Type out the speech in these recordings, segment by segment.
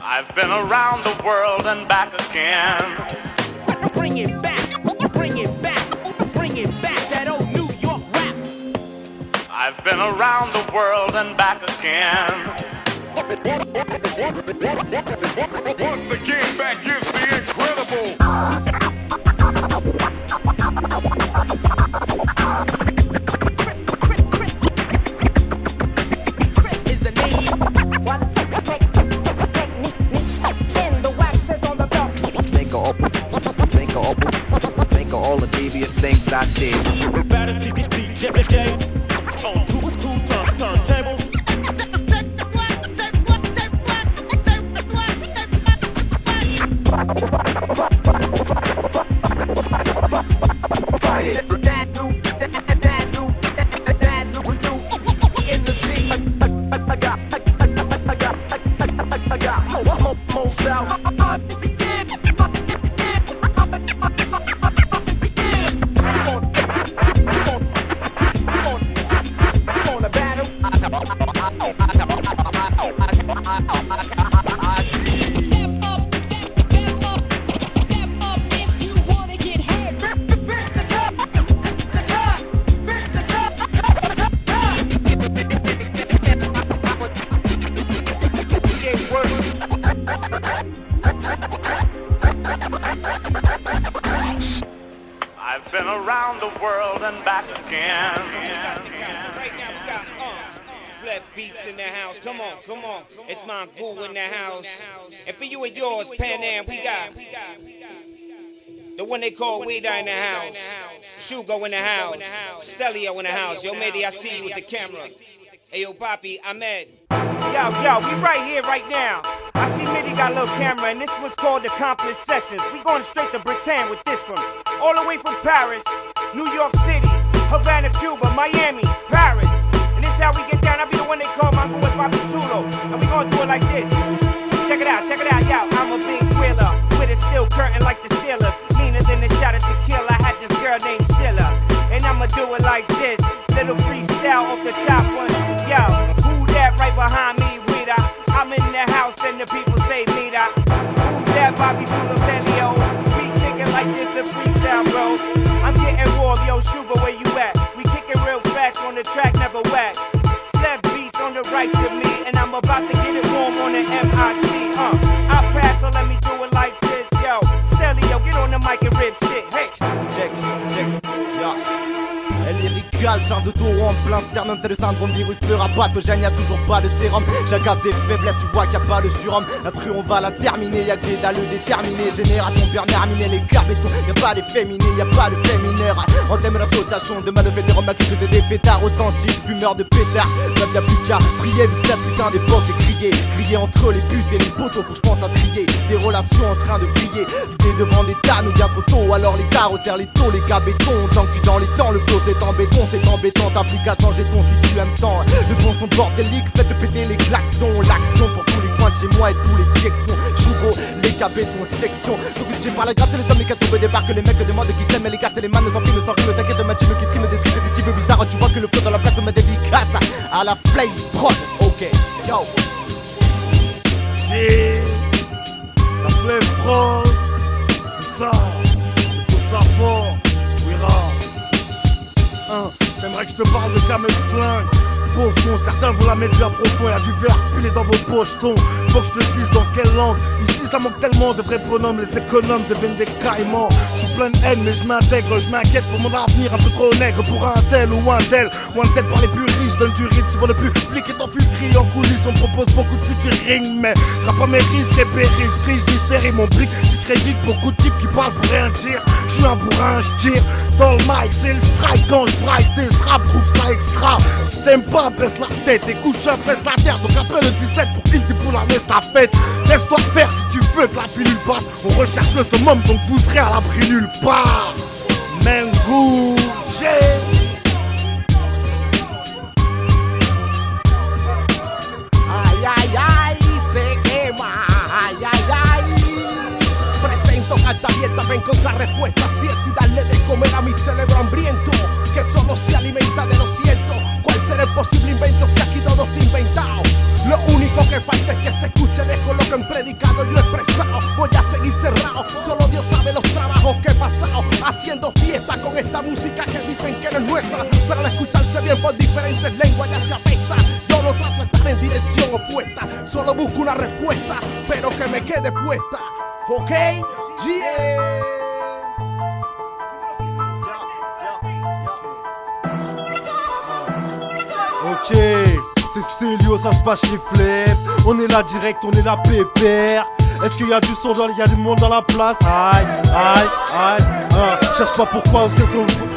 I've been around the world and back again. Bring it back, bring it back, bring it back, that old New York rap. I've been around the world and back again. Once again, back is the incredible. Is the name. What? The wax is on the belt. Think of all the devious things I did. Baddest DJ on two turntables. I've been around the world and back again. So right now we got Flip Beats in the house. Come on. It's Mongool in the house. And for you and yours, Pan Am, we got the one they call Weeda in the house. Shugo in the house. Stelio in the house. Yo, Mady, I see you with the camera. Hey, yo, Poppy, Ahmed. Yo, we right here, right now. I see Mitty got a little camera, and this one's called Accomplice Sessions. We going straight to Britain with this one. All the way from Paris, New York City, Havana, Cuba, Miami, Paris. And this how we get down. I be the one they call Mango with Bobby Chulo. And we gonna do it like this. Check it out, yo. I'm a big wheeler with a steel curtain like the Steelers. Meaner than a shot of tequila. I had this girl named Sheila. And I'ma do it like this. Little freestyle off the top one. Yo, who that right behind me? Weeda. I'm in the house and the people say Mita. Who's that? Bobby Chulo Stelio. We kicking like this a freestyle, bro. I'm getting warm, yo, Shuba, where you at? We kicking real facts on the track, never whack. Left beats on the right to me, and I'm about to get it warm on the MIC. I pass, so let me do it like this, yo. Stelio, get on the mic and rip shit. Hey, check, yo. Elle est lyrical, char de taureau en plein sternum. T'as le syndrome virus pleura pathogène, y'a toujours pas de sérum. Chacun ses faiblesses, tu vois qu'il n'y a pas de surhomme. L'intrus on va la terminer, y'a que des dalles déterminés. Génération Bernard Minet, les carpétons. Y'a pas des féminés, y'a pas de fémineurs. On t'aime l'association de malfaiteurs, des remarques que des fêtards authentiques, fumeurs de pétards. Y'a plus qu'à prier vu que cette putain d'époque est criée. Crier entre les putes et les poteaux, faut que je pense à trier. Des relations en train de briller. L'idée devant des tas nous vient trop tôt. Alors les carrossères, les taux, les gars béton. Tant que tu dans les temps, le flow c'est en béton, c'est embêtant. T'as plus qu'à changer ton si tu aimes tant. Le bon son bordélique, faites péter les klaxons. L'action pour tous les coins de chez moi et tous les directions. Chougo, les gars béton, section. Donc j'ai pas la grâce, c'est les hommes, les quatre tombés débarquent. Les mecs demandent qui s'aiment, mais les gars c'est les mains, sans prime, sans rime. T'inquiète de ma team qui trime des trucs, des types bizarres. Tu vois que le flow dans la place de ma dédicace à la flame prod, ok, yo. La flame prod, c'est ça. Écoute ça fort, Wira. T'aimerais que je te parle de camel flingue. Pauvre con, certains vont la mettre bien profond. Y'a du verre pilé dans vos pochetons. Faut que je te dise dans quelle langue. Ici ça manque tellement de vrais pronoms. Les économes deviennent des caïmans. Je suis plein de haine mais je m'intègre. Je m'inquiète pour mon avenir un peu trop nègre. Pour un tel ou un tel par les plus riches. Donne du rythme, tu vois le public est en furie. En coulisses on propose beaucoup de featuring. Mais t'as pas mes risques et périls. Frise, mystère mon brick discrédite beaucoup de types qui parlent pour rien dire. Je suis un bourrin, je tire dans le mic. C'est le strike quand je braille. Tes rap trouve ça extra. Si t'aimes pas baisse la tête, écoute, je baisse la terre. Donc après le 17 pour qu'il pour la fête. Laisse-toi faire si tu veux que la pilule passe. On recherche le summum, donc vous serez à l'abri nulle part. Mengou, j'ai. Ay, ay, ay, se quema. Ay, ay, ay. Presento cantamiento para encontrar respuestas ciertas y darle de comer a mi cerebro hambriento, que solo se alimenta de lo cierto. ¿Cuál será el posible invento si aquí todo está inventado? Lo único que falta es que se escuche el eco lo que emprende predicado, yo he expresado. Voy a seguir cerrado, solo Dios sabe los trabajos que he pasado haciendo fiesta con esta música que dicen que no es nuestra, pero al escucharse bien por diferentes lenguas ya se apesta. Yo no trato de estar en dirección opuesta, solo busco una respuesta, pero que me quede puesta. ¿Ok? Yeah. Ok, c'est Stélio, ça se passe chez Flef. On est là direct, on est là pépère. Est-ce qu'il y a du son, il y a du monde dans la place? Aïe, aïe, aïe, cherche pas pourquoi,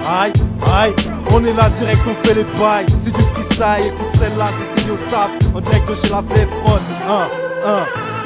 aïe, aïe. On est là direct, on fait les bails. C'est du freestyle, écoute celle-là, c'est Stélio Staff. En direct de chez la Flef Prod.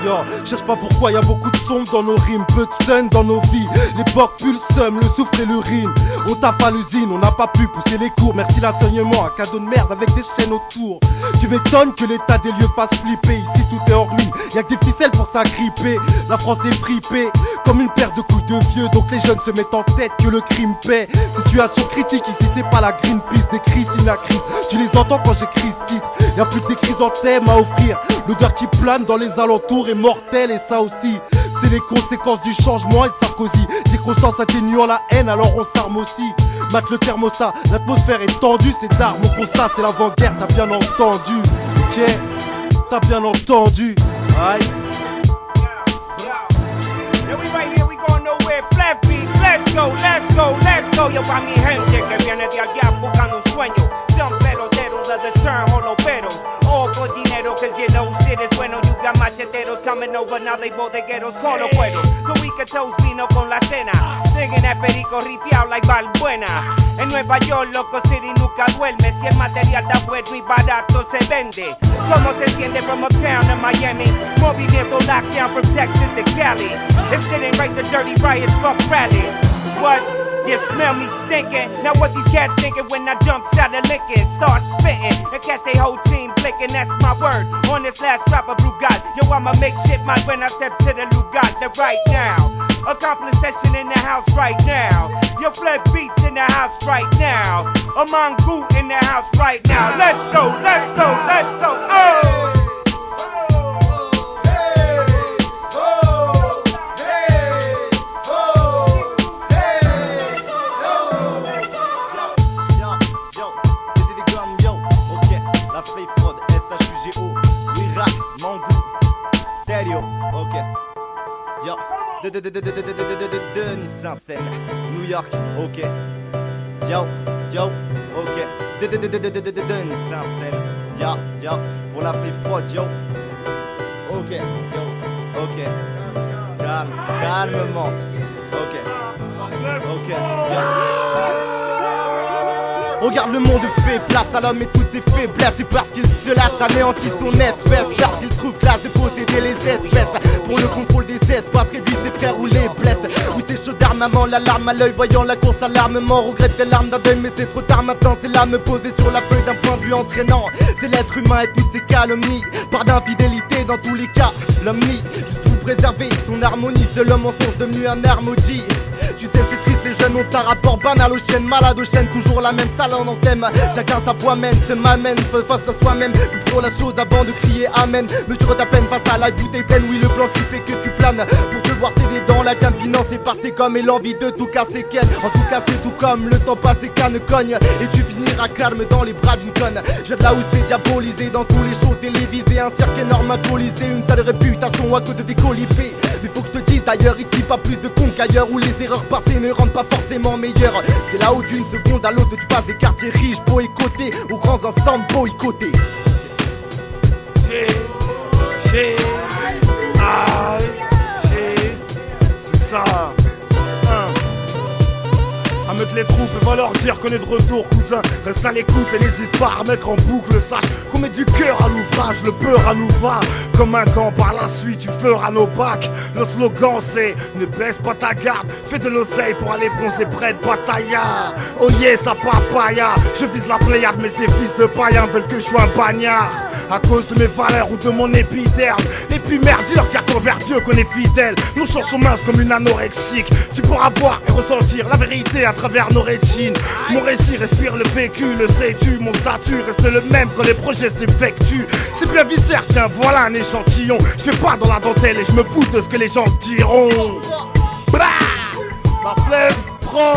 Yo, cherche pas pourquoi, y'a beaucoup de sons dans nos rimes, peu de scènes dans nos vies. L'époque pue le seum, le souffle et l'urine. On tape à l'usine, on n'a pas pu pousser les cours. Merci l'enseignement, un cadeau de merde avec des chaînes autour. Tu m'étonnes que l'état des lieux fasse flipper. Ici tout est hors ligne, y'a que des ficelles pour s'agripper. La France est fripée, comme une paire de couilles de vieux. Donc les jeunes se mettent en tête que le crime paie. Situation critique, ici c'est pas la Greenpeace. Des crises inacrises, tu les entends quand j'écris ce titre. Y'a plus des crises en thème à offrir. L'odeur qui plane dans les alentours est mortelle, et ça aussi c'est les conséquences du changement et de Sarkozy. Circonstances atténuant la haine, alors on s'arme aussi. Mate le thermostat, l'atmosphère est tendue, c'est tard. Mon constat c'est l'avant-guerre, t'as bien entendu. Ok, t'as bien entendu. Aïe. Yeah, we right here, we going nowhere. Flat beats, let's go, let's go, let's go. Yo, pa' mi gente que viene de allá buscando un sueño. Son peloteros of the CERN, holoperos. All for dinero, cause you know shit is bueno. You got macheteros coming over, now they bodegueros, colo puedo. So we can toast vino con la cena. Singing that perico ripiao like Balbuena. En Nueva York, loco city nunca duerme. Si el material está bueno y barato se vende. Como se siente from uptown to Miami. Movimiento lockdown from Texas to Cali. If shit ain't right, the dirty riots, fuck rally. What? You smell me stinking. Now what these cats thinking when I jump out of Lincoln? Start spitting and catch they whole team blinking. That's my word. On this last drop of Brugat. Yo, I'ma make shit mine when I step to the Lugat. Now right now. Accomplice session in the house right now. Your Flat Beats in the house right now. A Mongoot in the house right now. Let's go, let's go, let's go. Oh! Ok, yo, Denis Saint-Saëns, New York, ok, yo, ok, Denis Saint-Saëns, yo, pour la Flip Prod, yo, ok, calmement, ok, yo. Regarde le monde fait place à l'homme et toutes ses faiblesses. Et parce qu'il se lasse, anéantit son espèce. Parce qu'il trouve classe de posséder les espèces. Pour le contrôle des espaces, réduit ses frères ou les blesse. Oui, c'est chaud d'armement, l'alarme à l'œil, voyant la course à l'armement. Regrette des larmes d'un deuil, mais c'est trop tard maintenant. C'est l'âme posée sur la feuille d'un point de vue entraînant. C'est l'être humain et toutes ses calomnies. Par d'infidélité dans tous les cas, l'homme nie. Juste pour préserver son harmonie. Seul homme en source devenu un harmoji. Tu sais c'est triste, les jeunes ont un rapport banal aux chaînes, malade aux chaînes, toujours la même salle en thème. Chacun sa voix mène, se m'amène, face à soi-même. Pour la chose avant de crier amen. Mesure ta peine face à la bouteille pleine. Oui, le plan qui fait que tu planes. Pour te voir céder dans la cam financée par tes comme et l'envie de tout casser qu'elle. En tout cas c'est tout comme le temps passé canne cogne. Et tu finiras calme dans les bras d'une conne. Je de là où c'est diabolisé dans tous les shows télévisés. Un cirque énorme alcoolisé, une telle réputation à côté des colibés. Mais faut que je te dise d'ailleurs ici pas plus de cons qu'ailleurs. Où les erreurs passées ne rendent pas forcément meilleures. C'est là où d'une seconde à l'autre tu passes des quartiers riches boycottés aux grands ensembles boycottés. C'est ça. À mettre les troupes et va leur dire qu'on est de retour, cousin. Reste à l'écoute et n'hésite pas à remettre en boucle. Sache qu'on met du cœur à l'ouvrage, le beurre à nous va. Comme un camp par la suite, tu feras nos bacs. Le slogan c'est ne baisse pas ta garde. Fais de l'oseille pour aller bronzer près de Pattaya. Oh yes, ça papaya. Je vise la Pléiade, mais ces fils de païens veulent que je sois un bagnard. À cause de mes valeurs ou de mon épiderme. Et puis merde, dis-leur qu'il y a qu'envers Dieu qu'on est fidèle. Nos chansons minces comme une anorexique. Tu pourras voir et ressentir la vérité à travers travers nos rétines. Mon récit respire le vécu, le sais-tu. Mon statut reste le même quand les projets s'effectuent. C'est bien viscère, tiens, voilà un échantillon. Je fais pas dans la dentelle et je me fous de ce que les gens diront. Blah, la flemme projet.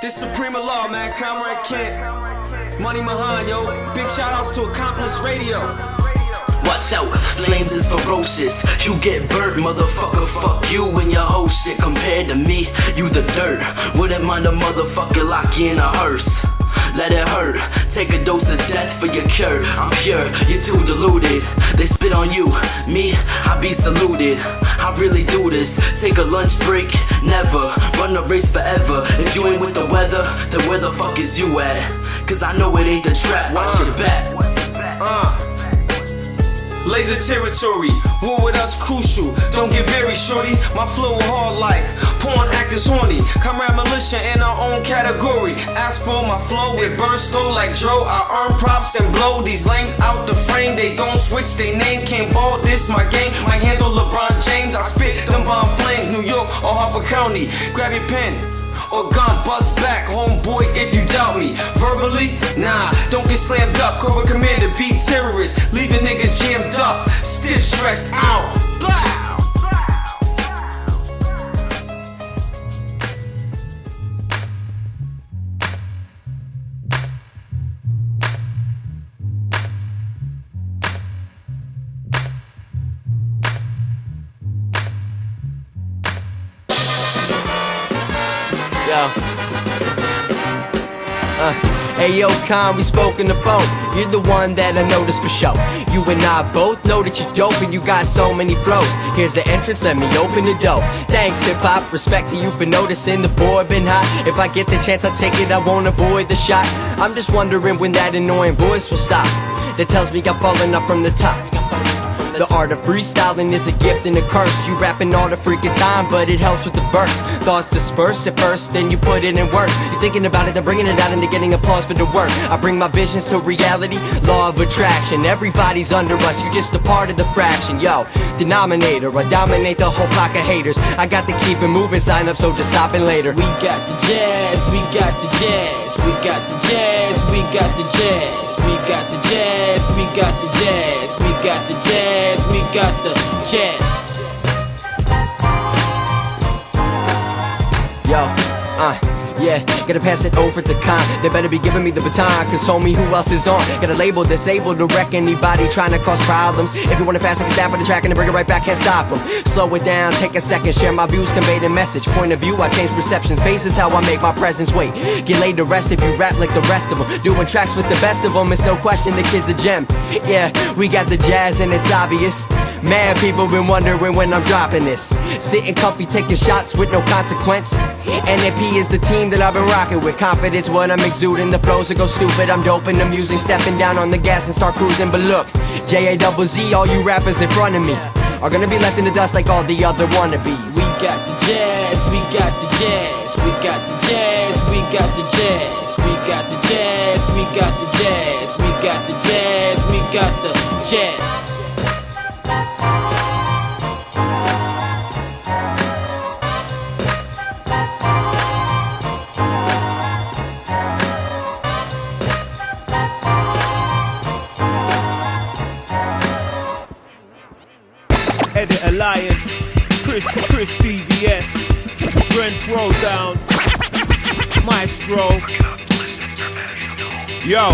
This Suprema Law, man, Comrade Kent, Money Mahan, yo. Big shout outs to Accomplice Radio. Watch out, flames is ferocious. You get burnt, motherfucker, fuck you and your whole shit. Compared to me, you the dirt. Wouldn't mind a motherfucker lock you in a hearse. Let it hurt, take a dose of death for your cure. I'm pure, you're too deluded. They spit on you, me, I be saluted. I really do this, take a lunch break, never. Run a race forever, if you ain't with the weather, then where the fuck is you at? Cause I know it ain't the trap, watch your back. Laser territory, war with us crucial. Don't get very shorty, my flow hard like porn actors horny. Comrade militia in our own category. Ask for my flow, it burns slow like Dro. I earn props and blow these lames out the frame. They don't switch their name, can't ball this my game. Might handle LeBron James, I spit them bomb flames. New York or Harper County, grab your pen or gun, bust back, homeboy, if you doubt me. Verbally, nah, don't get slammed up. Cobra Commander, beat terrorists, leaving niggas jammed up, stiff, stressed out. Blah! Hey yo, Con, we spoke on the phone. You're the one that I noticed for sure. You and I both know that you're dope and you got so many flows. Here's the entrance, let me open the door. Thanks hip-hop, respect to you for noticing the boy been hot. If I get the chance, I take it, I won't avoid the shot. I'm just wondering when that annoying voice will stop that tells me I'm falling up from the top. The art of freestyling is a gift and a curse. You rapping all the freaking time, but it helps with the verse. Thoughts disperse at first, then you put it in work. You're thinking about it, then bringing it out, and they're getting applause for the work. I bring my visions to reality, law of attraction. Everybody's under us, you're just a part of the fraction. Yo, denominator, I dominate the whole flock of haters. I got to keep it moving, sign up, so just stop it later. We got the jazz, we got the jazz, we got the jazz, we got the jazz. We got the jazz, we got the jazz, we got the jazz, we got the jazz. Yo, yeah, gotta pass it over to Con. They better be giving me the baton, cause homie, who else is on? Got a label that's able to wreck anybody trying to cause problems. If you want it fast, I can snap on the track and then bring it right back, can't stop them. Slow it down, take a second, share my views, convey the message. Point of view, I change perceptions, faces how I make my presence wait. Get laid to rest if you rap like the rest of them. Doing tracks with the best of them, it's no question the kid's a gem. Yeah, we got the jazz and it's obvious. Mad people been wondering when I'm dropping this. Sitting comfy, taking shots with no consequence. NMP is the team that I've been rocking with. Confidence when I'm exuding, the flows that go stupid. I'm dope and amusing, stepping down on the gas and start cruising. But look, J-A-double-Z, all you rappers in front of me are gonna be left in the dust like all the other wannabes. We got the jazz, we got the jazz, we got the jazz, we got the jazz, we got the jazz, we got the jazz, we got the jazz, we got the jazz. Edit Alliance, Chris DVS, Brent Throwdown, Maestro. Yo,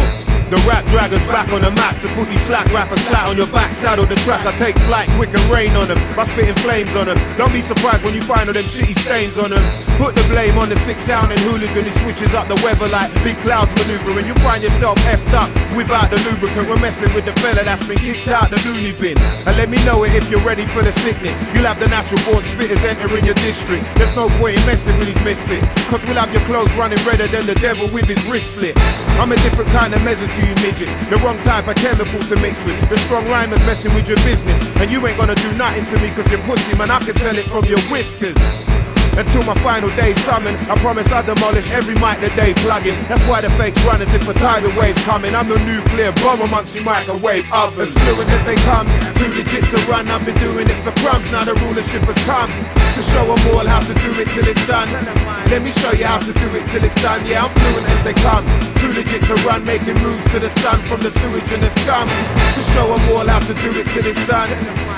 the rap dragon's back on the map to put these slack rappers flat on your back. Saddle the track, I take flight, quick and rain on them by spitting flames on them. Don't be surprised when you find all them shitty stains on them. Put the blame on the sick sound and hooligan who switches up the weather like big clouds maneuvering. You find yourself effed up without the lubricant. We're messing with the fella that's been kicked out the loony bin. And let me know it if you're ready for the sickness. You'll have the natural born spitters entering your district. There's no point in messing with these misfits, cause we'll have your clothes running redder than the devil with his wrist slit. I'm a different kind of measure to you midgets, the wrong type of chemical to mix with. The strong rhymers messing with your business, and you ain't gonna do nothing to me cause you're pussy, man. I can tell it from your whiskers. Until my final day summon, I promise I'll demolish every mic that they plug in. That's why the fakes run as if a tidal wave's coming. I'm a nuclear bomb amongst you microwave ovens. Fluent as they come, too legit to run. I've been doing it for crumbs, now the rulership has come to show them all how to do it till it's done. Let me show you how to do it till it's done. Yeah, I'm fluent as they come, too legit to run, making moves to the sun from the sewage and the scum to show them all how to do it till it's done.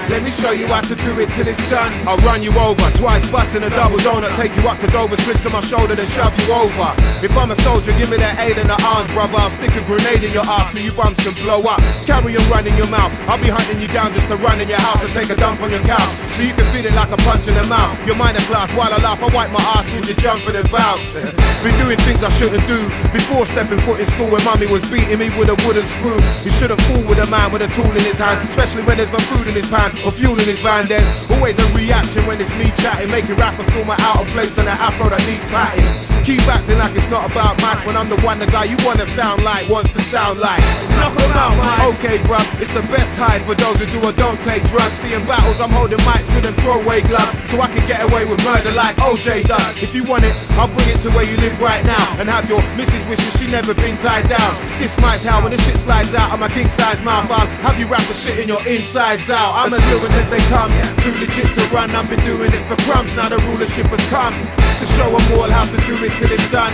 Let me show you how to do it till it's done. I'll run you over, twice busting a double donut, take you up to Dover, twist on my shoulder, then shove you over. If I'm a soldier, give me that aid in the arms, brother. I'll stick a grenade in your ass so you bumps can blow up. Carry on running your mouth, I'll be hunting you down just to run in your house and take a dump on your couch, so you can feel it like a punch in the mouth. You're minor class, while I laugh, I wipe my ass with you jumping and bounce. Been doing things I shouldn't do before stepping foot in school when mummy was beating me with a wooden spoon. You shouldn't fool with a man with a tool in his hand, especially when there's no food in his pan or fuel in his van. Then always a reaction when it's me chatting, making rappers feel my out of place than an afro that needs patting. Keep acting like it's not about mice when I'm the one, the guy you wanna sound like, wants to sound like. Knock 'em out, mice. Okay, bruv, it's the best high for those who do or don't take drugs. Seeing battles, I'm holding mics with them throwaway gloves, so I can get away with murder like OJ does. If you want it, I'll bring it to where you live right now, and have your missus wishes she never been tied down. This might's how when the shit slides out of my king size mouth, I'll have you wrap the shit in your insides out. I'm as fluent as they come, too legit to run. I've been doing it for crumbs, now the rulership has come to show them all how to do it till it's done.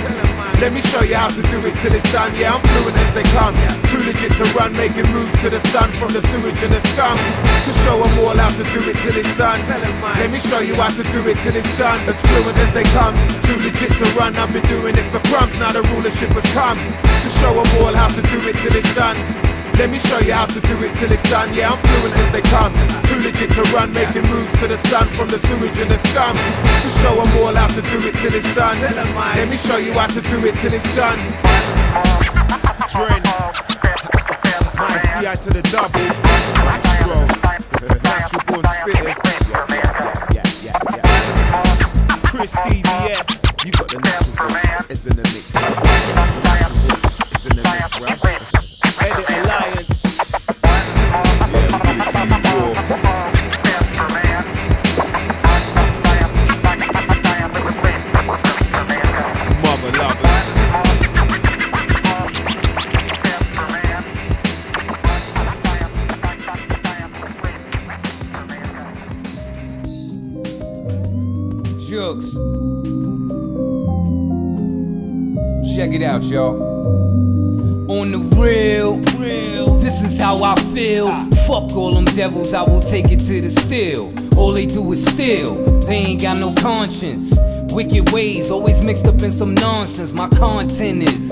Let me show you how to do it till it's done. Yeah, I'm fluent as they come, too legit to run, making moves to the sun from the sewage and the scum to show them all how to do it till it's done. Let me show you how to do it till it's done. As fluent as they come, too legit to run. I've been doing it for crumbs, now the rulership has come to show them all how to do it till it's done. Let me show you how to do it till it's done. Yeah, I'm fluent as they come, too legit to run, making moves to the sun from the sewage and the scum to show them all how to do it till it's done. Let me show you how to do it till it's done. Trend, minus DI to the double, Astro, natural born spitters. Chris DVS, you got the natural born spitters in the mix. It's in the mix, right? Edit Alliance. Yeah, mother lovers. Jukes. Check it out, y'all. On the real, this is how I feel. Fuck all them devils, I will take it to the still. All they do is steal, they ain't got no conscience. Wicked ways, always mixed up in some nonsense. My content is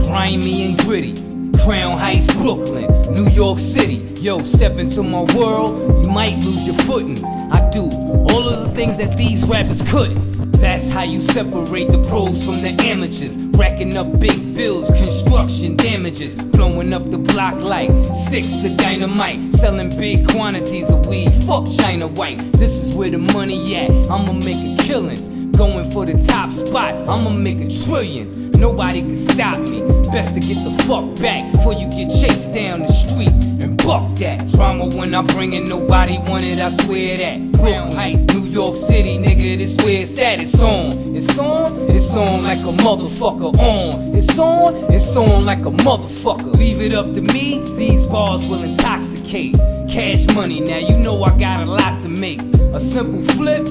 grimy and gritty. Crown Heights, Brooklyn, New York City. Yo, step into my world, you might lose your footing. I do all of the things that these rappers couldn't. That's how you separate the pros from the amateurs. Racking up big bills, construction damages. Blowing up the block like sticks of dynamite. Selling big quantities of weed, fuck China White. This is where the money at, I'ma make a killing. Going for the top spot, I'ma make $1 trillion. Nobody can stop me, best to get the fuck back before you get chased down the street and buck that. Drama when I bring it, nobody want it, I swear that. Crown Heights, New York City, nigga, this where it's at. It's on, it's on, it's on like a motherfucker on. It's on like a motherfucker. Leave it up to me, these bars will intoxicate. Cash money, now you know I got a lot to make. A simple flip,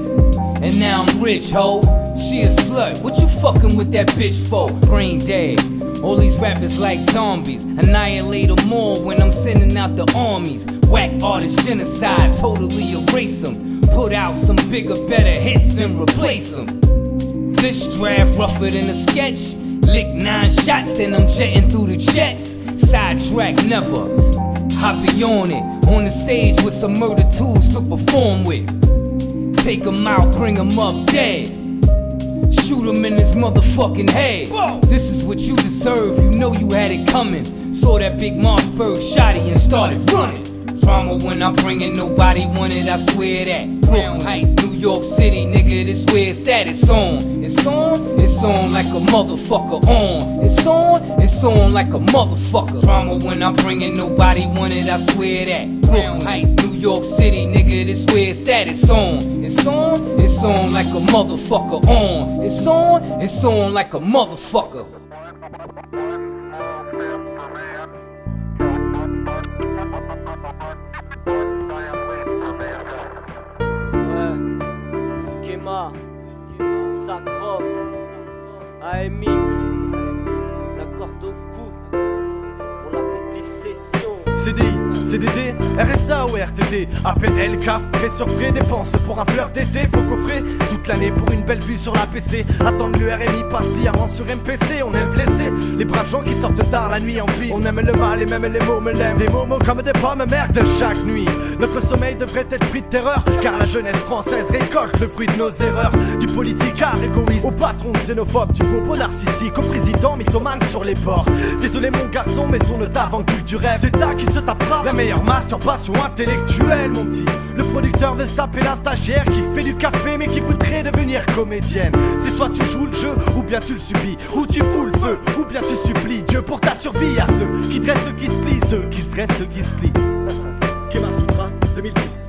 and now I'm rich, ho. She a slut, what you fucking with that bitch for? Brain dead, all these rappers like zombies. Annihilate them all when I'm sending out the armies. Whack artist genocide, totally erase them. Put out some bigger, better hits than replace them. This draft rougher than a sketch. Lick 9 shots, then I'm jetting through the jets. Sidetrack never. I be on it, on the stage with some murder tools to perform with. Take 'em out, bring 'em up dead. Shoot him in his motherfucking head. This is what you deserve, you know you had it coming. Saw that big Mossberg shotty and started running. Drama when I bring it, nobody wanted, I swear that. Brown Heights, New York City, nigga, this where it's at, it's on. It's on, it's on like a motherfucker on. It's on like a motherfucker. Drama when I bring it, nobody wanted, I swear that. Brown Heights, New York City, nigga, this where it's at, it's on. It's on like a motherfucker on. It's on like a motherfucker. Kema, Sakrov, AMX, la corde au cou pour la complication. CDI, CDD, RSA ou RTT, APL, CAF, prêt sur prêt, dépenses pour un fleur d'été, faut coffrer toute l'année pour une belle vue sur la PC. Attendre le RMI patiemment sur MPC, on aime blesser les braves gens qui sortent tard la nuit en vie. On aime le mal et même les mots me l'aiment. Des mots comme des pommes merde chaque nuit. Notre sommeil devrait être pris de terreur, car la jeunesse française récolte le fruit de nos erreurs. Du politicard égoïste au patron xénophobe, du bobo narcissique au président mythomane sur les bords. Désolé mon garçon, mais on ne t'a vendu que du rêve. C'est ta qui se tapera la meilleure masturbation intellectuelle, mon petit. Le producteur veut se taper la stagiaire qui fait du café mais qui voudrait devenir comédienne. C'est soit tu joues le jeu ou bien tu le subis, ou tu fous le feu ou bien tu supplies Dieu pour ta survie. À ceux qui dressent, ceux qui se plient, ceux qui se dressent, ceux qui se plient. Kema Sutra 2010.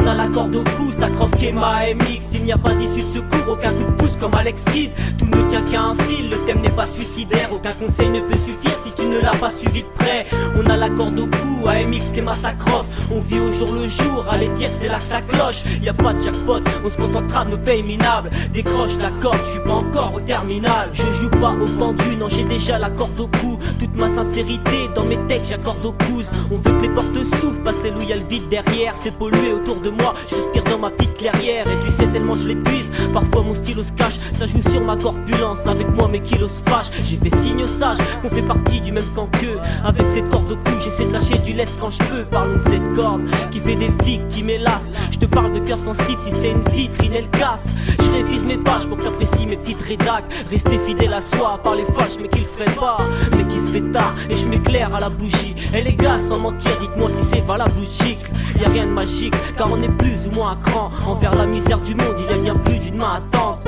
On a la corde au cou, Sakrov, Kema, MX. Il n'y a pas d'issue de secours, aucun coup de pouce comme Alex Kidd. Tout ne tient qu'à un fil, le thème n'est pas suicidaire. Aucun conseil ne peut suffire si tu ne l'as pas suivi de près. On a la corde au cou, AMX, Kema, Sakrov. On vit au jour le jour, allez dire c'est là que ça cloche. Y a pas de jackpot, on se contentera de nos payes minables. Décroche la corde, je suis pas encore au terminal. Je joue pas au pendu, non j'ai déjà la corde au cou. Toute ma sincérité dans mes textes j'accorde aux pouces. On veut que les portes s'ouvrent, pas celle où y a le vide derrière. C'est pollué autour de moi, je respire dans ma petite clairière. Et tu sais tellement je l'épuise, parfois mon stylo se cache. Ça joue sur ma corpulence, avec moi mes kilos se fâchent. J'ai fait signe aux sages qu'on fait partie du même camp qu'eux. Avec cette corde au cou j'essaie de lâcher du lest quand je peux. Parlons de cette corde qui fait des victimes hélas. Je te parle de cœur sensible, si c'est une vitrine elle casse. Je révise mes pages pour que t'apprécies mes petites rédacs. Rester fidèle à soi, par les fâches mais qui le ferait pas. Mais qui se fait tard et je m'éclaire à la bougie. Et les gars sans mentir, dites-moi si c'est valable ou chic. Y a rien de magique car on est plus ou moins à cran. Envers la misère du monde il y a bien plus d'une main à tendre.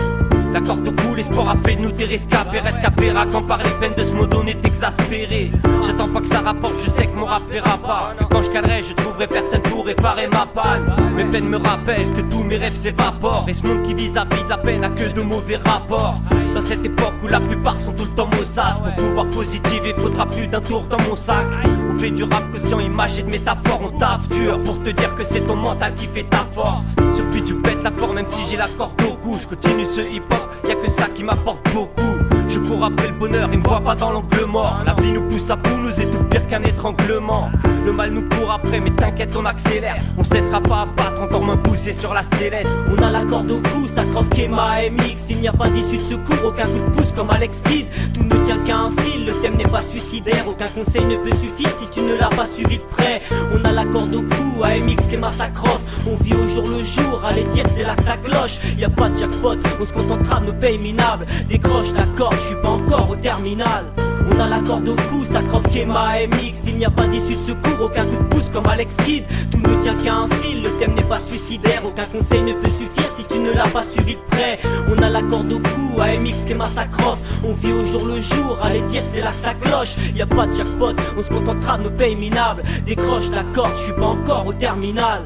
La corde au cou, l'espoir a fait de nous des rescapés. Rescapéra quand par les peines de ce mode on est exaspéré. J'attends pas que ça rapporte, je sais que mon rap paiera pas. Que quand je calerai, je trouverai personne pour réparer ma panne. Mes peines me rappellent que tous mes rêves s'évaporent. Et ce monde qui vise à vide la peine a que de mauvais rapports. Dans cette époque où la plupart sont tout le temps maussades, pour pouvoir positiver, faudra plus d'un tour dans mon sac. On fait du rap quotient, image et de métaphore. On taffe dur pour te dire que c'est ton mental qui fait ta force. Sur beat tu pètes la forme même si j'ai la corde au cou. Je continue ce hip-hop. Y'a que ça qui m'apporte beaucoup. Je cours après le bonheur, il me voit pas dans l'angle mort. La vie nous pousse à bout, nous étouffe pire qu'un étranglement. Le mal nous court après, mais t'inquiète, on accélère. On cessera pas à battre, encore moins pousser sur la sellette. On a la corde au cou, Sakrov, Kema, MX. Il n'y a pas d'issue de secours, aucun coup de pouce comme Alex Kidd. Tout ne tient qu'à un fil, le thème n'est pas suicidaire. Aucun conseil ne peut suffire si tu ne l'as pas suivi de près. On a la corde au cou, AMX, Kema, Sakrov. On vit au jour le jour, allez dire c'est là que ça cloche. Y a pas de jackpot, on se contentera de nos payes minables. Décroche la corde, je suis pas encore au terminal. On a la corde au cou, Sakrov, Kema, MX. Il n'y a pas d'issue de secours, aucun coup de pouce comme Alex Kidd. Tout ne tient qu'à un fil, le thème n'est pas suicidaire. Aucun conseil ne peut suffire si tu ne l'as pas suivi de près. On a la corde au cou, AMX, Kema, Sakrov. On vit au jour le jour, allez dire c'est là que ça cloche. Y a pas de jackpot, on se contentera de nos payes minables. Décroche la corde, je suis pas encore au terminal.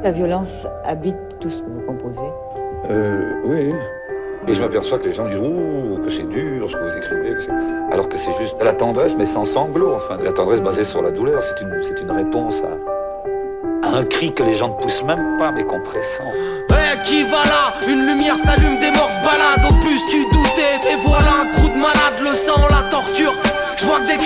La violence habite tout ce que vous composez. Oui. Et je m'aperçois que les gens disent « Ouh, que c'est dur ce que vous écrivez », alors que c'est juste la tendresse, mais sans sanglots, enfin. La tendresse basée sur la douleur, c'est une réponse à un cri que les gens ne poussent même pas, mais qu'on pressent. Qui va là? Une lumière s'allume, des morts se baladent. Au plus tu doutais, et voilà un trou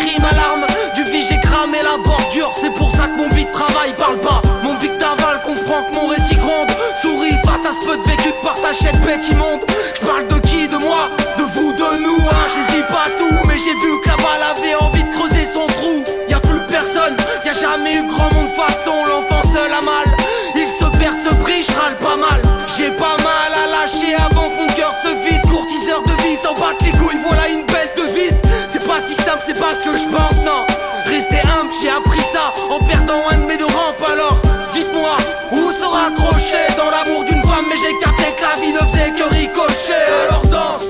rime à l'arme. Du vie j'ai cramé la bordure, c'est pour ça que mon beat travaille, parle pas. Mon beat t'avale, comprend que mon récit gronde. Souris face à ce peu de vécu que par ta chaîne bête immonde. J'parle de qui, de moi, de vous, de nous, hein. J'hésite pas tout, mais j'ai vu que la balle avait envie de creuser son trou. Y'a plus personne, y'a jamais eu grand monde façon. L'enfant seul a mal, il se perd, se brise, râle pas mal. J'ai pas mal à lâcher avant que mon cœur se vide. Courtiseur de vie, s'en battre les couilles, voilà une belle devise. C'est pas si simple, c'est pas ce que je pense, non. Rester humble, j'ai appris ça en perdant un de mes deux rampes. Alors, dites-moi, où se raccrocher dans l'amour d'une femme. Mais j'ai capté que la vie ne faisait que ricocher. Alors danse,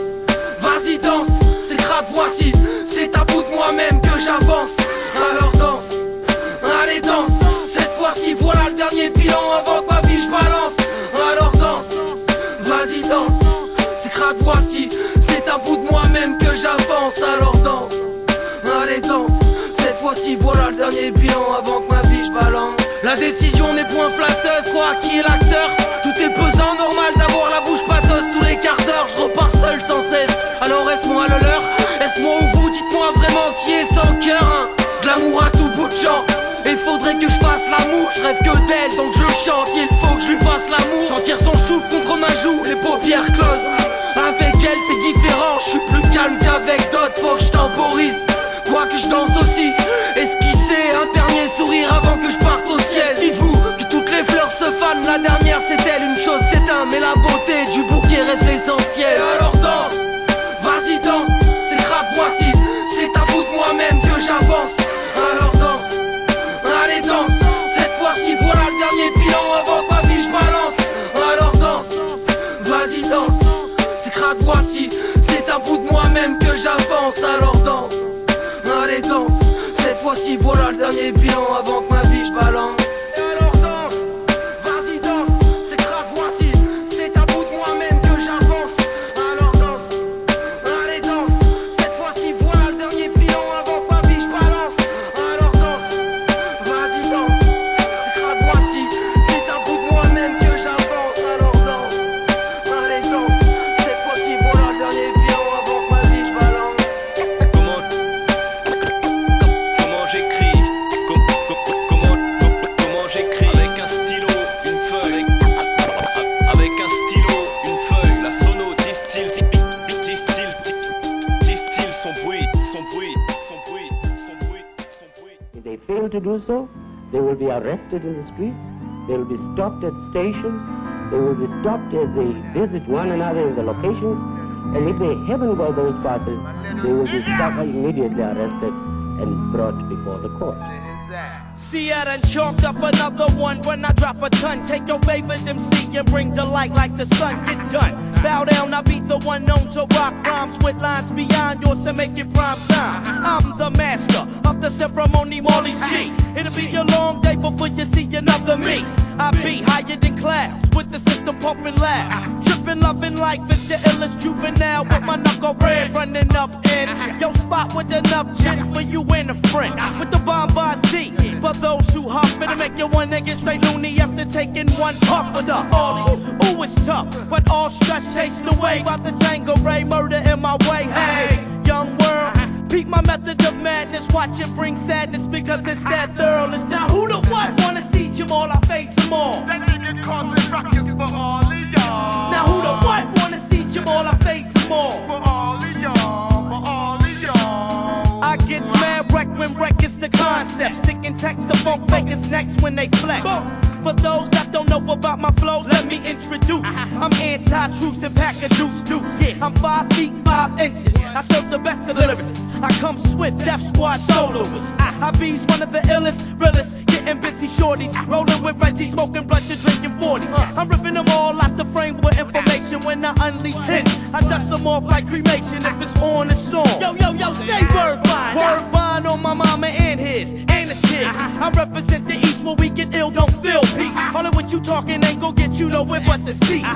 vas-y danse, c'est crade, voici. C'est à bout de moi-même que j'avance. Alors danse, allez danse. Cette fois-ci, voilà le dernier bilan avant que ma vie je balance. Alors danse, vas-y danse, c'est crade, voici. C'est à bout de moi-même que j'avance. Alors danse, allez danse. Cette fois-ci, voilà le dernier bilan avant que ma vie je balance. La décision n'est point flatteuse, crois qui est l'acteur. Tout est pesant, normal d'avoir la bouche pâteuse tous les quarts d'heure. Je repars seul sans cesse, alors est-ce moi le leur? Est-ce moi ou vous? Dites-moi vraiment qui est sans cœur, hein. De l'amour à tout bout de champ. Et faudrait que je fasse l'amour, je rêve que d'elle donc je le chante. Il faut que je lui fasse l'amour, sentir son souffle contre ma joue, les paupières closes. Avec elle c'est différent, je suis plus calme qu'avec d'autres. Faut que je temporise, quoi que je danse aussi. Esquisser un dernier sourire avant que je parte au ciel. Dites-vous que toutes les fleurs se fanent, la dernière c'est elle. Une chose s'éteint mais la beauté du bouquet reste l'essentiel. Alors danse, vas-y danse, c'est grave, voici. C'est à bout de moi-même que j'avance. Alors danse, allez danse. Cette fois-ci voilà le dernier bilan avant que ma vie je balance. Alors danse, vas-y danse, c'est crade, voici. C'est à bout de moi-même que j'avance. Alors danse, allez danse. Cette fois-ci voilà le dernier bilan avant que ma vie je balance. Alors danse, vas-y danse, c'est crade, voici. C'est à bout de moi-même que j'avance. Alors danse, allez danse. Cette fois-ci voilà le dernier bilan avant que ma vie je balance. Alors danse, vas-y danse, c'est crade, voici. C'est à bout de moi-même que j'avance. Alors danse, allez danse. Cette fois-ci voilà le dernier bilan avant que ma vie je balance. Comment j'écris, comment j'écris avec un stylo, une feuille, avec un stylo, une feuille, la sono distille son bruit, son bruit, son bruit, son bruit, son bruit. If they fail to do so, they will be arrested in the streets, they will be stopped at stations, they will be stopped as they visit one another in the locations, and if they haven't got those passes, they will be stopped immediately arrested and brought before the court. See, I done chalked up another one when I drop a ton. Take your favorite MC and bring the light like the sun. Get done. Bow down, I be the one known to rock rhymes with lines beyond yours to make it prime time. I'm the master of the ceremony, Molly G. It'll be a long day before you see another me. I be higher than clouds with the system pumping loud. Tripping, loving life is the illest juvenile with my knuckle red running up in your spot with enough gin for you and a friend. With the Bombardier for those who huff it'll make you wanna get straight loony after taking one puff of the Ollie. Ooh, it's tough, but all stress chased away by the Django Ray murder in my way. Hey, young world. Beat my method of madness, watch it bring sadness because it's that thoroughness. Now who the what wanna see Jamal? I fade Jamal. That nigga causing ruckus for all of y'all. Now who the what wanna see Jamal? I fade Jamal. For all of y'all, for all of y'all. I get mad wreck when wreck is the concept. Sticking text to funk fakers next when they flex. For those that don't know about my flows, let me introduce. I'm anti-truth and pack a deuce. Yeah, I'm 5 feet 5 inches. I serve the best of the lyrics. I come swift, Death Squad soloist. I be's one of the illest, realest, getting busy shorties. Rolling with Reggie, smoking blunts and drinking 40s. I'm ripping them all out the frame with information when I unleash hits. I dust them off like cremation if it's on the song. Yo, say word bond. Word bond on my mama and his, and it's his. I represent the East where we get ill, don't feel peace. All of what you talking ain't gon' get you nowhere but the seats.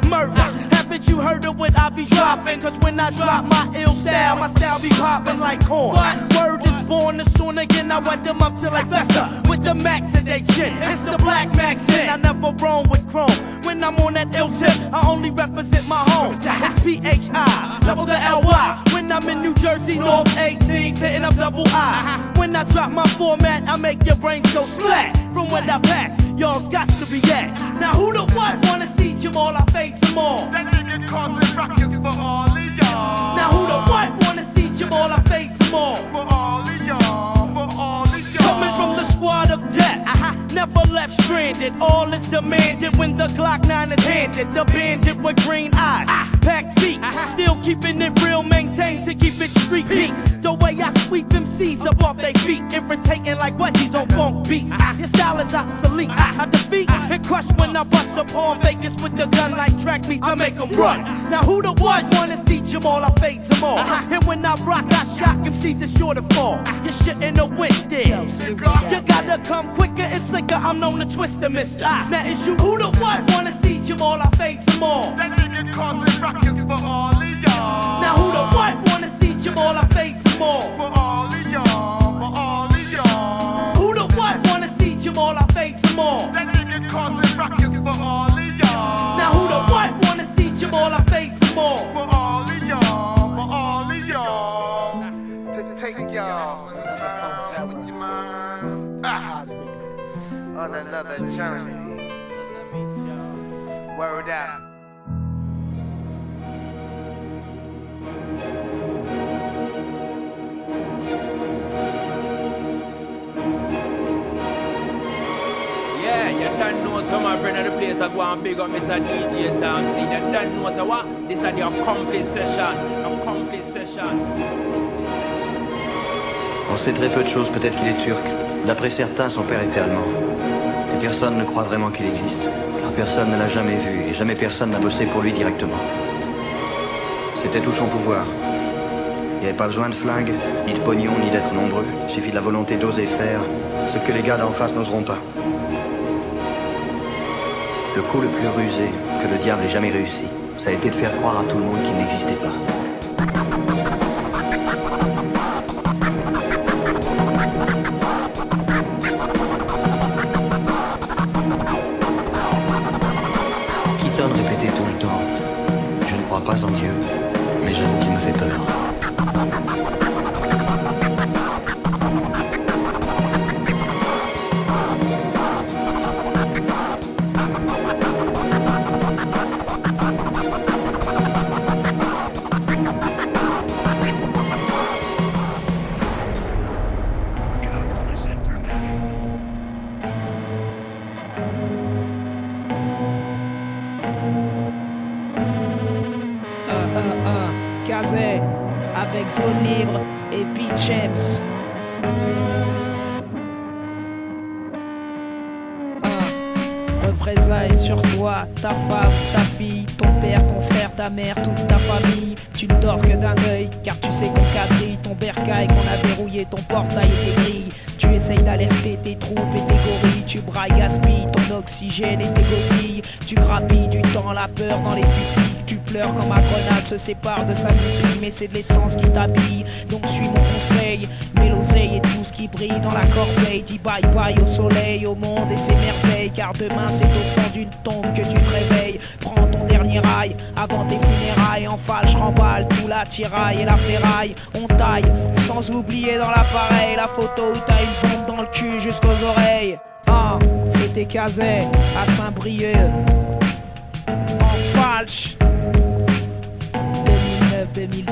Murder, haven't you heard of what I be dropping? Cause when I drop my ill style, my style be popping like corn. Word is born, as soon again I wet them up till I fester. With the max in they chin, it's the black max in. I never roam with chrome. When I'm on that ill tip, I only represent my home. It's PHI, double the LY. When I I'm in New Jersey, North 18, pitting up double I. When I drop my format, I make your brain so splat. From when I pack, y'all's got to react. Now who the what wanna see Jamal? I fade some more. That nigga causing ruckus for all of y'all. Now who the what wanna see Jamal? I fade some more. For all of y'all, for all of y'all. Coming from the squad of death, never left stranded. All is demanded when the Glock 9 is handed. The bandit with green eyes, pack seat, still keeping it real, maintained to keep it street beat. The way I sweep MCs up off they feet, irritating like what he's on funk beats. Your style is obsolete. I defeat and crush when I bust upon Vegas with the gun like track meets. I make them run. Now who the what wanna see Jamal? I fade some more. And when I rock, I shock MCs, it's sure to fall. Your shit in the wind there. You gotta come quicker, it's sicker. I'm known to twist the mister. Now it's you who the what wanna see Jamal? I fade some more. That nigga causing ruckus for all of y'all. Now who the what wanna see Jamal? I fade some more. For all of y'all, for all of y'all. Who the what wanna see Jamal? I fade some more. That nigga causing ruckus for all of y'all. Now who the what wanna see Jamal? I fade some more. For all of y'all, for all of y'all. To take y'all with your mind on another journey. Word out. Yeah, you don't know some of my friend of the place I go and big up Mr. DJ Tom. See, you don't know so what? This is the accomplice session. Accomplice session. On sait très peu de choses, peut-être qu'il est turc. D'après certains, son père était allemand. Et personne ne croit vraiment qu'il existe, car personne ne l'a jamais vu et jamais personne n'a bossé pour lui directement. C'était tout son pouvoir. Il n'y avait pas besoin de flingues, ni de pognon, ni d'être nombreux. Il suffit de la volonté d'oser faire ce que les gars d'en face n'oseront pas. Le coup le plus rusé que le diable ait jamais réussi, ça a été de faire croire à tout le monde qu'il n'existait pas. Quitte de répéter tout le temps, je ne crois pas en Dieu, mais j'avoue qu'il me fait peur. Kazé avec Zone Libre et Pete James. Représailles sur toi, ta femme, ta fille, ton père, ton frère, ta mère, toute ta famille. Tu ne dors que d'un œil, car tu sais qu'on quadrille ton bercail, qu'on a verrouillé ton portail et tes grilles. Tu essayes d'alerter tes troupes et tes gorilles. Tu brailles, gaspilles ton oxygène et tes gosilles. Tu grappilles du temps, la peur dans les pupilles. Tu pleures quand ma grenade se sépare de sa pupille. Mais c'est de l'essence qui t'habille, donc suis mon conseil. Mets l'oseille et tout ce qui brille dans la corbeille. Dis bye bye au soleil, au monde et ses merveilles. Car demain c'est au fond d'une tombe que tu te réveilles. Prends ton dernier rail avant tes funérailles. En falche remballe tout l'attirail et la ferraille. On taille, sans oublier dans l'appareil la photo où t'as une bombe dans le cul jusqu'aux oreilles. Ah, c'était Kazé à Saint-Brieuc. En falche 2009-2010.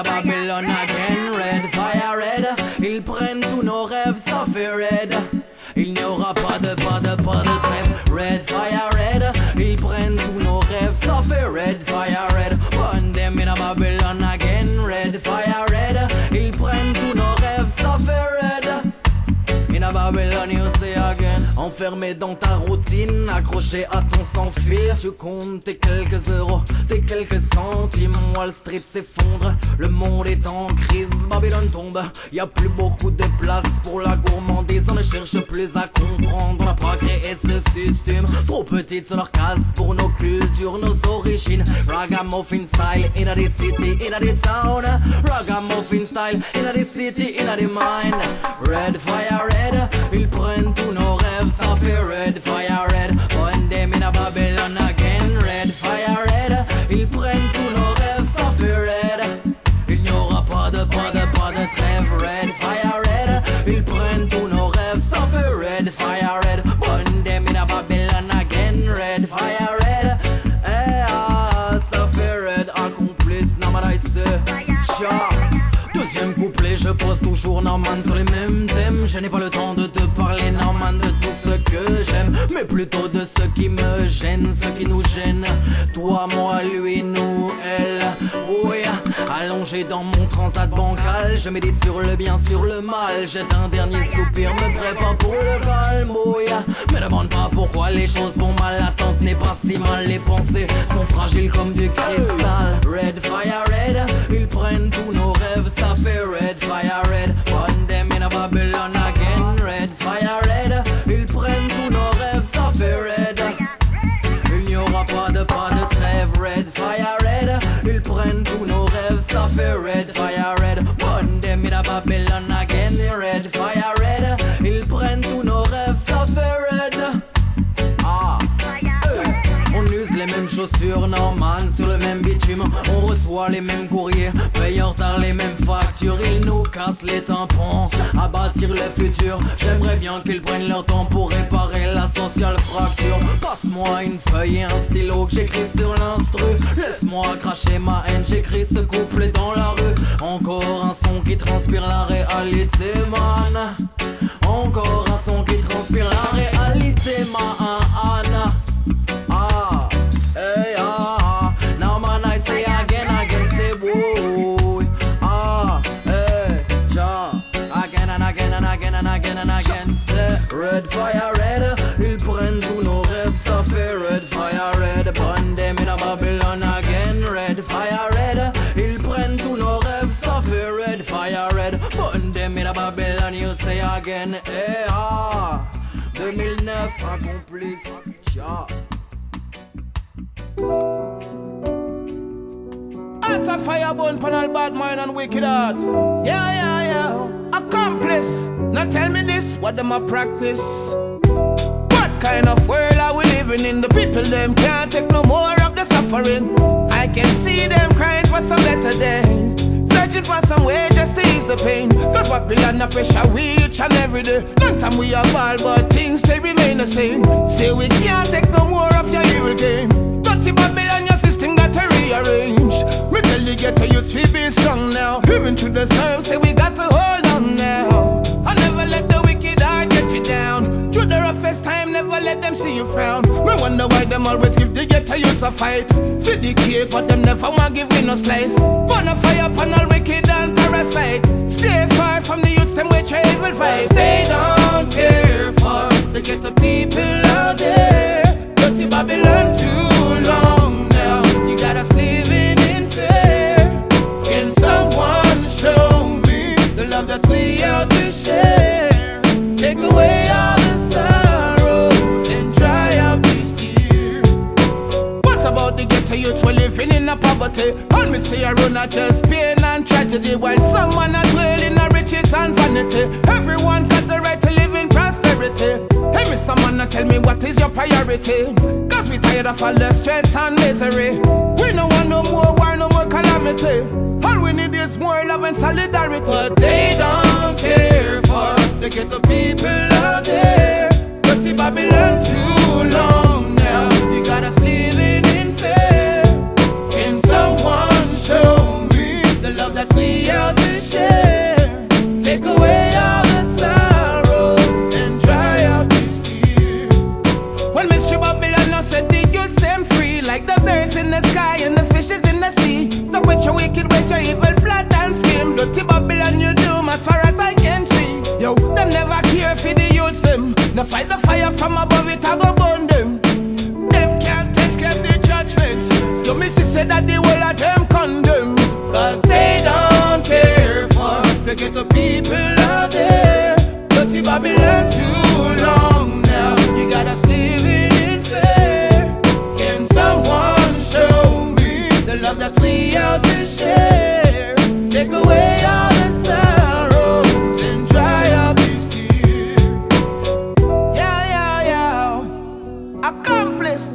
Babylone again, red fire red. Ils prennent tous nos rêves, ça fait red. Il n'y aura pas de trêve. Red fire red. Ils prennent tous nos rêves, ça fait red fire red. Burn them in a Babylon again, red fire red. Ils prennent tous nos rêves, ça fait red. In a Babylon you say again. On enfermé dans ta routine, accroché à ton sans-fil. Tu comptes tes quelques euros, tes quelques centimes. Wall Street s'effondre, le monde est en crise, Babylone tombe. Y a plus beaucoup de place pour la gourmandise. On ne cherche plus à comprendre, on n'a pas créé ce système. Trop petite sur leur case pour nos cultures, nos origines. Ragamuffin style, in the city, in the town. Ragamuffin style, in the city, in the mind. Red fire red, ils prennent tous nos rêves, ça fait red fire red. One day in a Babylon again, red fire red, ils prennent tous nos rêves, ça fait red. Il n'y aura pas de trêve, red fire red, ils prennent tous nos rêves, ça fait red fire red. One day in a Babylon again, red fire red. Eh ah, ça fait red, accomplice, namadaïse, cha. Deuxième couplet, je pose toujours Norman sur les mêmes thèmes. Je n'ai pas le temps de te parler, Norman, de tout ce que j'aime, mais plutôt de ce qui me gêne, ce qui nous gêne. Toi, moi, lui, nous, elle. Oui, allongé dans mon transat bancal, je médite sur le bien, sur le mal. Jette un dernier soupir, me prépare pour le calme. Oui, me demande pas pourquoi les choses vont mal. L'attente n'est pas si mal, les pensées sont fragiles comme du cristal. Red fire red, ils prennent tous nos rêves, ça fait red fire red. One day in a Babylon again, red fire red, ils prennent tous nos rêves, ça fait red. Il n'y aura pas de trêve, red fire red, ils prennent tous nos rêves, ça fait red fire red. One day in a Babylon again, red fire red, ils prennent tous nos rêves, ça fait red. Ah, on use les mêmes chaussures, Norman, sur le même bitume. On reçoit les mêmes courriers, paye en retard les mêmes factures. Ils nous cassent les tympans, à bâtir le futur. J'aimerais bien qu'ils prennent leur temps pour réparer la sociale fracture. Passe-moi une feuille et un stylo que j'écrive sur l'instru. Laisse-moi cracher ma haine, j'écris ce couplet dans la rue. Encore un son qui transpire la réalité, man. Encore un son qui transpire la réalité, man. Ah, hey, ah, now man I say again, say whoa. Ah, hey, ja, again and again and again and again and again. Say red fire red, ils prennent tous nos rêves, ça fait red fire red. Burn them in a Babylon again, red fire red, ils prennent tous nos rêves, ça fait red fire red. Burn them in a Babylon, you say again, hey, ah, 2009, accomplice, ja. At a fire burn panel bad mind and wicked heart. Yeah. Accomplice. Now tell me this, what them a practice? What kind of world are we living in? The people them can't take no more of the suffering. I can see them crying for some better days, searching for some way just to ease the pain. Cause Babylon the pressure we each and every day. Long time we are ball, but things still remain the same. Say we can't take no more of your evil game. Dirty Babylon, your system got to rearrange. Me tell the ghetto youths we be strong now. Even to the storm, say we got to hold on now. I never let the wicked heart get you down. Through the roughest time, never let them see you frown. Me wonder why them always give the ghetto youths a fight. See the cake, but them never want give me no slice. Burn a fire upon all wicked and parasite. Stay far from the youths, them with your evil vibes. They don't care for the ghetto people out there. Dirty Babylon too long now. You got us living in fear. Can someone show me the love that we out to share? Take away all the sorrows and dry out these tears. What about the ghetto youths we're living in a poverty? All me see around are just pain and tragedy, while someone are dwelling in riches and vanity. Everyone got the right to live in prosperity. Hey, me someone tell me what is your priority? Cause we tired of all the stress and misery. We don't want no more war, no more calamity. All we need is more love and solidarity. But they don't care for the ghetto people out there. Dirty Babylon too long now. You got us living in fear. Can someone show me the love that we out to share? Take away all the sorrows and dry out these tears. When Mr. Babylon now set the youths them free, like the birds in the sky and the fishes in the sea. Stop with your wicked ways, your evil blood and scheme. Dirty Babylon you doom as far as I can see. Yo, them never care for the youths them. Now fight the fire from whole of them condemn, cause they don't care for the ghetto people out there. Dirty Babylon too long now, you got us living in fear. Can someone show me the love that we out to share? Take away all the sorrows and dry up these tears. Yeah. Accomplice,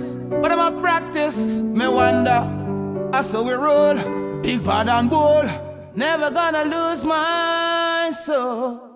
but I'm a practice. Me wonder, I saw we roll, big bad and bold. Never gonna lose my soul.